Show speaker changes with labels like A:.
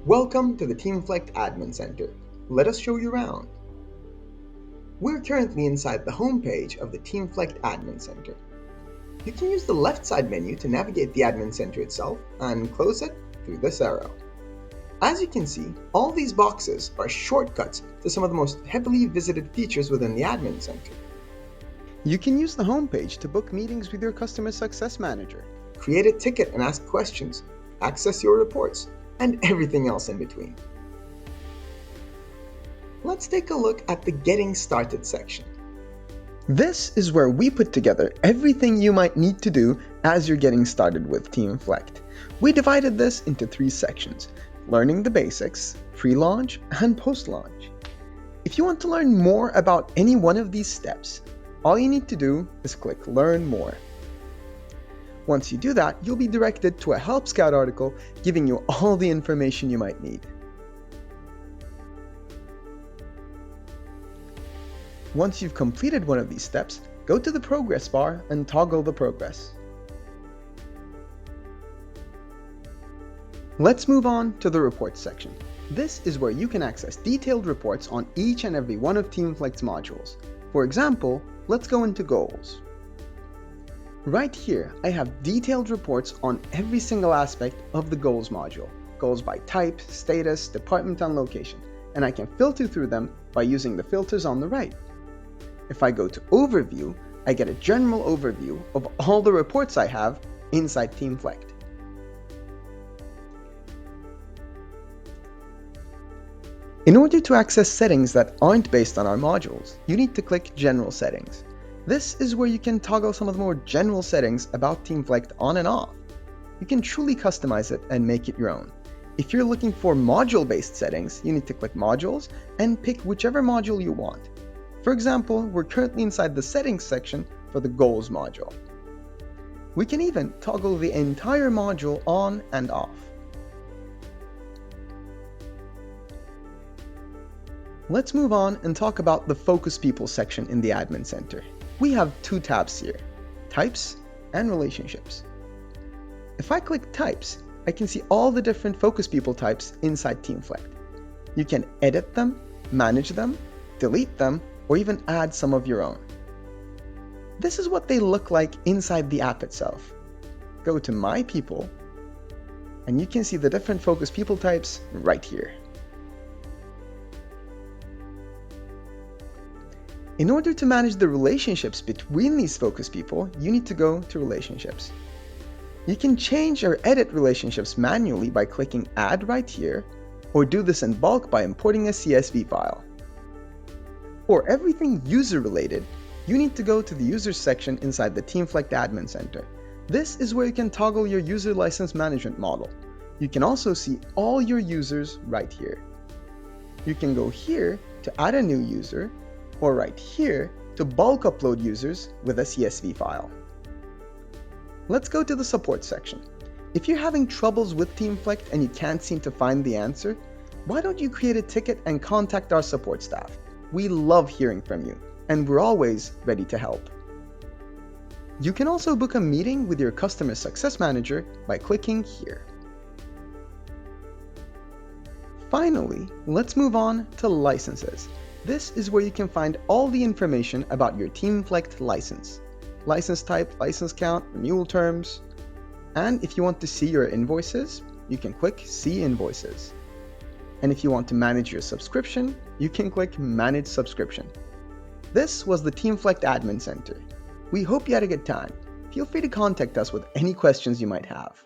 A: Welcome to the Teamflect Admin Center. Let us show you around. We're currently inside the homepage of the Teamflect Admin Center. You can use the left side menu to navigate the Admin Center itself and close it through this arrow. As you can see, all these boxes are shortcuts to some of the most heavily visited features within the Admin Center.
B: You can use the homepage to book meetings with your customer success manager,
A: create a ticket and ask questions, access your reports, and everything else in between. Let's take a look at the Getting Started section.
B: This is where we put together everything you might need to do as you're getting started with Teamflect. We divided this into 3 sections: learning the basics, pre-launch, and post-launch. If you want to learn more about any one of these steps, all you need to do is click Learn More. Once you do that, you'll be directed to a Help Scout article giving you all the information you might need. Once you've completed one of these steps, go to the progress bar and toggle the progress. Let's move on to the reports section. This is where you can access detailed reports on each and every one of Teamflect's modules. For example, let's go into Goals. Right here, I have detailed reports on every single aspect of the Goals module. Goals by type, status, department, and location. And I can filter through them by using the filters on the right. If I go to Overview, I get a general overview of all the reports I have inside Teamflect. In order to access settings that aren't based on our modules, you need to click General Settings. This is where you can toggle some of the more general settings about Teamflect on and off. You can truly customize it and make it your own. If you're looking for module-based settings, you need to click Modules and pick whichever module you want. For example, we're currently inside the Settings section for the Goals module. We can even toggle the entire module on and off. Let's move on and talk about the Focus People section in the Admin Center. We have 2 tabs here, Types and Relationships. If I click Types, I can see all the different Focus People types inside Teamflect. You can edit them, manage them, delete them, or even add some of your own. This is what they look like inside the app itself. Go to My People, and you can see the different Focus People types right here. In order to manage the relationships between these focus people, you need to go to Relationships. You can change or edit relationships manually by clicking Add right here, or do this in bulk by importing a CSV file. For everything user-related, you need to go to the Users section inside the Teamflect Admin Center. This is where you can toggle your user license management model. You can also see all your users right here. You can go here to add a new user, or right here to bulk upload users with a CSV file. Let's go to the Support section. If you're having troubles with Teamflect and you can't seem to find the answer, why don't you create a ticket and contact our support staff? We love hearing from you, and we're always ready to help. You can also book a meeting with your customer success manager by clicking here. Finally, let's move on to Licenses. This is where you can find all the information about your Teamflect license. License type, license count, renewal terms. And if you want to see your invoices, you can click See Invoices. And if you want to manage your subscription, you can click Manage Subscription. This was the Teamflect Admin Center. We hope you had a good time. Feel free to contact us with any questions you might have.